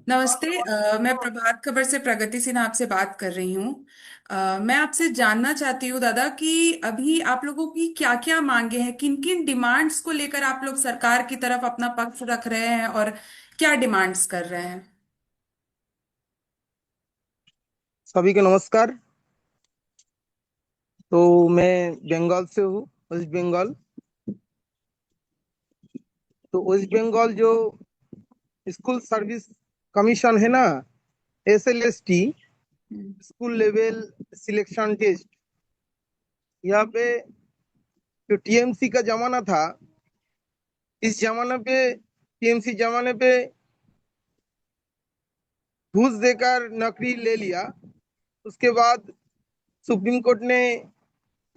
नमस्ते। मैं प्रभात खबर से प्रगति सिन्हा आपसे बात कर रही हूँ। मैं आपसे जानना चाहती हूँ दादा कि अभी आप लोगों की क्या क्या मांगे हैं, किन किन डिमांड्स को लेकर आप लोग सरकार की तरफ अपना पक्ष रख रहे हैं और क्या डिमांड्स कर रहे हैं। सभी को नमस्कार। तो मैं बंगाल से हूँ, वेस्ट बंगाल। तो वेस्ट बंगाल जो स्कूल सर्विस कमीशन है ना, SLST, हम्म। स्कूल लेवल सिलेक्शन टेस्ट, यहाँ पे जो TMC का जमाना था, इस जमाने पे TMC जमाने पे घूस देकर नौकरी ले लिया। उसके बाद सुप्रीम कोर्ट ने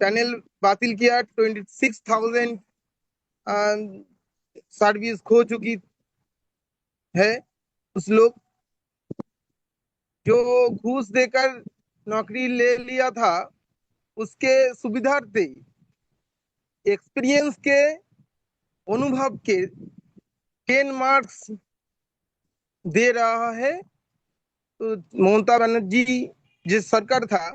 पैनल बातिल किया। 26,000 सर्विस खो चुकी है। उस लोग जो घूस देकर नौकरी ले लिया था, उसके सुविधार्थी एक्सपीरियंस के, अनुभव के 10 मार्क्स दे रहा है। तो ममता बनर्जी जिस सरकार था,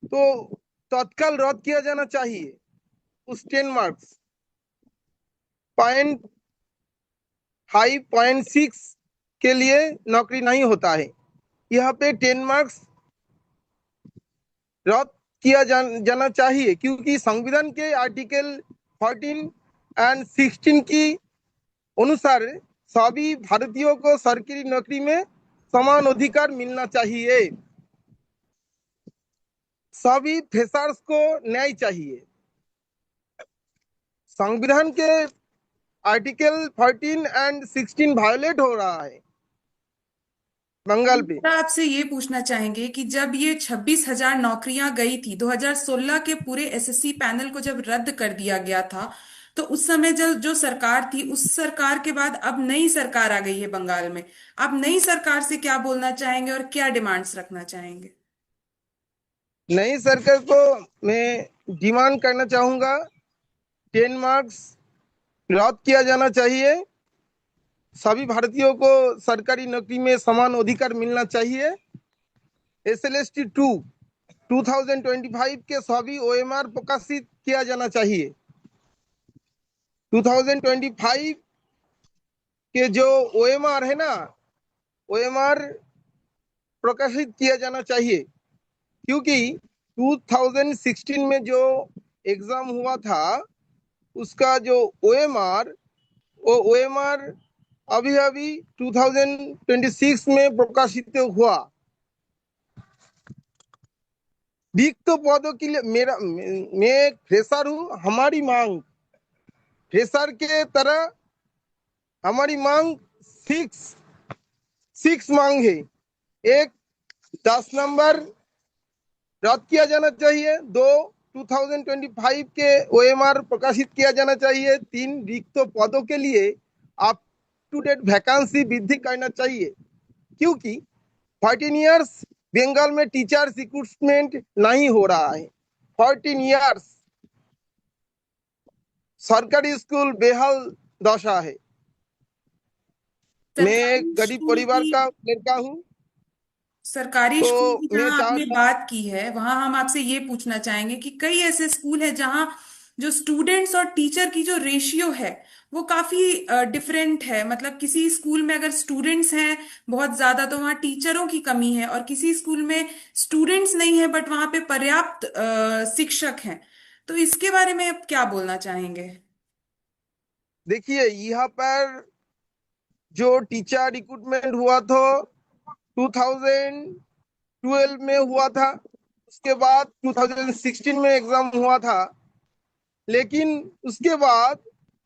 तो तत्काल रद्द किया जाना चाहिए। उस 10 मार्क्स 5.6 के लिए नौकरी नहीं होता है। यहाँ पे 10 मार्क्स रद्द किया जाना चाहिए, क्योंकि संविधान के आर्टिकल 14 और 16 की अनुसार सभी भारतीयों को सरकारी नौकरी में समान अधिकार मिलना चाहिए। सभी फ्रेशर्स को न्याय चाहिए। संविधान के आर्टिकल 14 और 16 वायोलेट हो रहा है बंगाल पे। तो आपसे ये पूछना चाहेंगे कि जब ये 26,000 नौकरियां गई थी 2016 के पूरे एसएससी पैनल को जब रद्द कर दिया गया था, तो उस समय जो जो सरकार थी उस सरकार के बाद अब नई सरकार आ गई है बंगाल में। आप नई सरकार से क्या बोलना चाहेंगे और क्या डिमांड्स रखना चाहेंगे। नई सरकार को मैं डिमांड करना चाहूंगा, 10 मार्क्स रद्द किया जाना चाहिए। सभी भारतीयों को सरकारी नौकरी में समान अधिकार मिलना चाहिए। SLST 2 2025 के सभी OMR प्रकाशित किया जाना चाहिए। 2025 के जो OMR है ना, OMR प्रकाशित किया जाना चाहिए, क्योंकि 2016 में जो एग्जाम हुआ था, उसका जो OMR, वो OMR अभी अभी 2026 में प्रकाशित हुआ। रिक्त पदों के लिए मैं एक फ्रेशर हूँ। हमारी मांग फ्रेशर के तरह, हमारी मांग सिक्स सिक्स मांग है। एक, 10 नंबर रद्द किया जाना चाहिए। दो, 2025 के OMR प्रकाशित किया जाना चाहिए। तीन, रिक्त पदों के लिए अप टू डेट वैकेंसी वृद्धि करना चाहिए, क्योंकि 14 इयर्स बंगाल में टीचर्स रिक्रूटमेंट नहीं हो रहा है। 14 इयर्स सरकारी स्कूल बेहाल दशा है। मैं एक सरकारी गरीब स्कूल परिवार की का लड़का हूँ। सरकारी तो स्कूल की मैं जहां आपने चाहता बात की है वहां हम आपसे ये पूछना चाहेंगे कि कई ऐसे स्कूल हैं जहां जो स्टूडेंट्स और टीचर की जो रेशियो है वो काफी डिफरेंट है। मतलब किसी स्कूल में अगर स्टूडेंट्स हैं बहुत ज्यादा तो वहाँ टीचरों की कमी है, और किसी स्कूल में स्टूडेंट्स नहीं है बट वहाँ पे पर्याप्त शिक्षक हैं। तो इसके बारे में आप क्या बोलना चाहेंगे। देखिए, यहाँ पर जो टीचर रिक्रूटमेंट हुआ तो 2012 में हुआ था। उसके बाद 2016 में एग्जाम हुआ था। लेकिन उसके बाद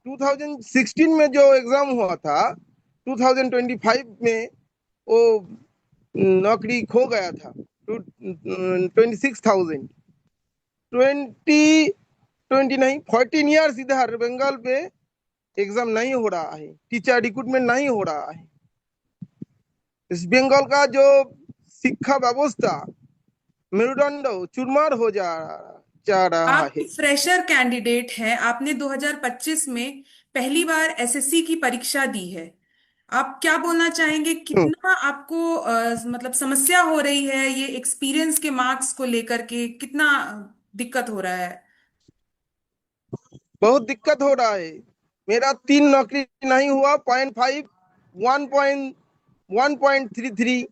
2016 में जो एग्जाम हुआ था, 2025 में वो नौकरी खो गया था। 26,000, 20 नहीं, 14 इयर्स इधर बंगाल पे एग्जाम नहीं हो रहा है, टीचर रिक्रूटमेंट नहीं हो रहा है। इस बंगाल का जो शिक्षा व्यवस्था मेरुदंड चूरमार हो जा रहा आप है। फ्रेशर कैंडिडेट हैं, आपने 2025 में पहली बार एसएससी की परीक्षा दी है। आप क्या बोलना चाहेंगे, कितना आपको मतलब समस्या हो रही है ये एक्सपीरियंस के मार्क्स को लेकर के, कितना दिक्कत हो रहा है? बहुत दिक्कत हो रहा है। मेरा 3 नौकरी नहीं हुआ, 0.5, 1.33,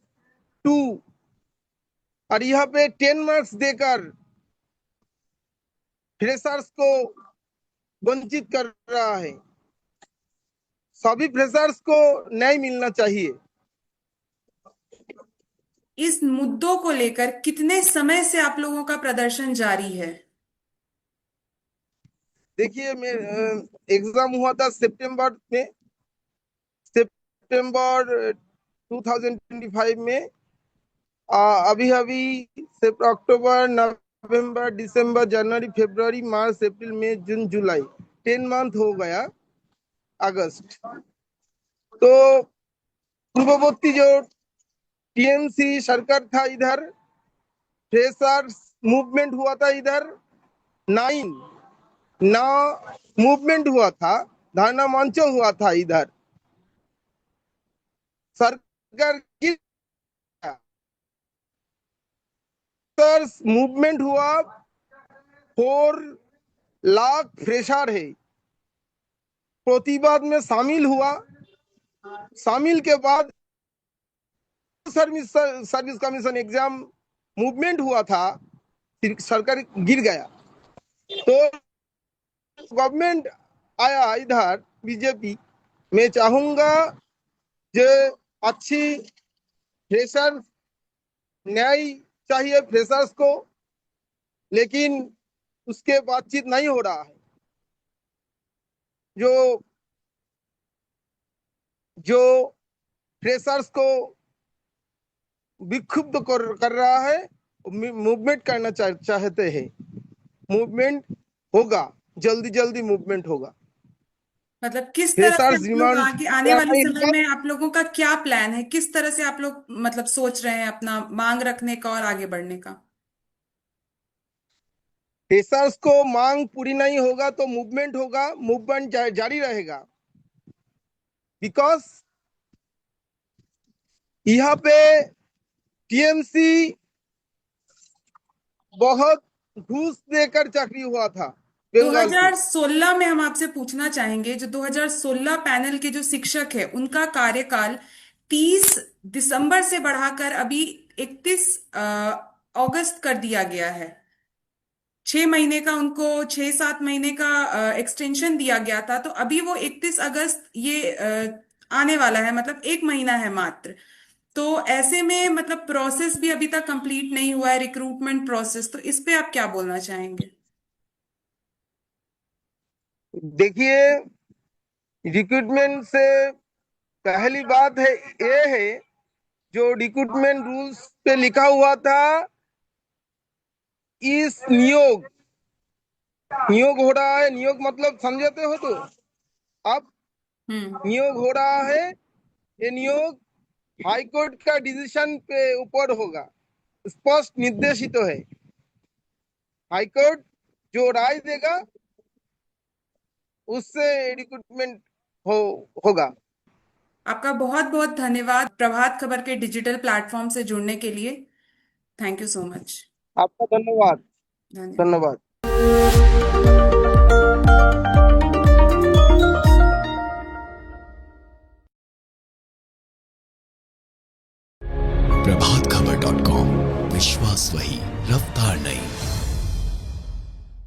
2, और यहाँ पे 10 मार्क्स देकर फ्रेशर्स को वंचित कर रहा है। सभी फ्रेशर्स को न्याय मिलना चाहिए। इस मुद्दों को लेकर कितने समय से आप लोगों का प्रदर्शन जारी है? देखिए, मैं एग्जाम हुआ था सितंबर में, सितंबर 2025 में। अभी अभी अक्टूबर, नवंबर, दिसंबर, जनवरी, फरवरी, मार्च, अप्रैल, मई, जून, जुलाई, 10 मंथ हो गया। अगस्त, तो पूर्ववर्ती जो टीएमसी सरकार था, इधर फ्रेशर्स मूवमेंट हुआ था, इधर 9 ना मूवमेंट हुआ था, धरना मंच हुआ था, इधर सरकार की मूवमेंट हुआ। 4 लाख फ्रेशर है, प्रतिवाद में शामिल हुआ। शामिल के बाद service service commission exam movement हुआ था, फिर सरकार गिर गया। तो गवर्नमेंट आया इधर बीजेपी। मैं चाहूंगा जो अच्छी फ्रेशर न्याय चाहिए फ्रेशर्स को, लेकिन उसके बातचीत नहीं हो रहा है। जो जो फ्रेशर्स को विक्षुब्ध कर रहा है, मूवमेंट करना चाहते हैं। मूवमेंट होगा, जल्दी जल्दी मूवमेंट होगा। मतलब किस तरह से फ्रेशर्स आप लोग डिमांड आगे आने पूरा वाले नहीं समय होगा। में, आप लोगों का क्या प्लान है, किस तरह से आप लोग मतलब सोच रहे हैं अपना मांग रखने का और आगे बढ़ने का? फ्रेशर्स को मांग पूरी नहीं होगा तो मूवमेंट होगा, मूवमेंट जारी रहेगा। बिकॉज यहाँ पे टीएमसी बहुत घूस देकर चाकरी हुआ था बंगाल को। 2016 में हम आपसे पूछना चाहेंगे, जो 2016 पैनल के जो शिक्षक है उनका कार्यकाल 30 दिसंबर से बढ़ाकर अभी 31 अगस्त कर दिया गया है। 6 महीने का उनको, 6-7 महीने का एक्सटेंशन दिया गया था, तो अभी वो 31 अगस्त ये आने वाला है, मतलब 1 महीना है मात्र। तो ऐसे में मतलब प्रोसेस भी अभी तक कंप्लीट नहीं हुआ है, रिक्रूटमेंट प्रोसेस, तो इस पे आप क्या बोलना चाहेंगे? देखिए, रिक्रूटमेंट से पहली बात है, ये है जो रिक्रूटमेंट रूल्स पे लिखा हुआ था, इस नियोग नियोग हो रहा है। नियोग मतलब समझते हो तो आप, हम्म। नियोग हो रहा है। ये नियोग हाई कोर्ट का डिसीजन पे ऊपर होगा, स्पष्ट निर्देशित है। हाई कोर्ट जो राय देगा उससे रिक्रूटमेंट होगा। आपका बहुत बहुत धन्यवाद प्रभात खबर के डिजिटल प्लेटफॉर्म से जुड़ने के लिए। Thank you so much. आपका धन्यवाद। धन्यवाद। धन्यवाद। प्रभात खबर .com, विश्वास वही, रफ्तार नहीं।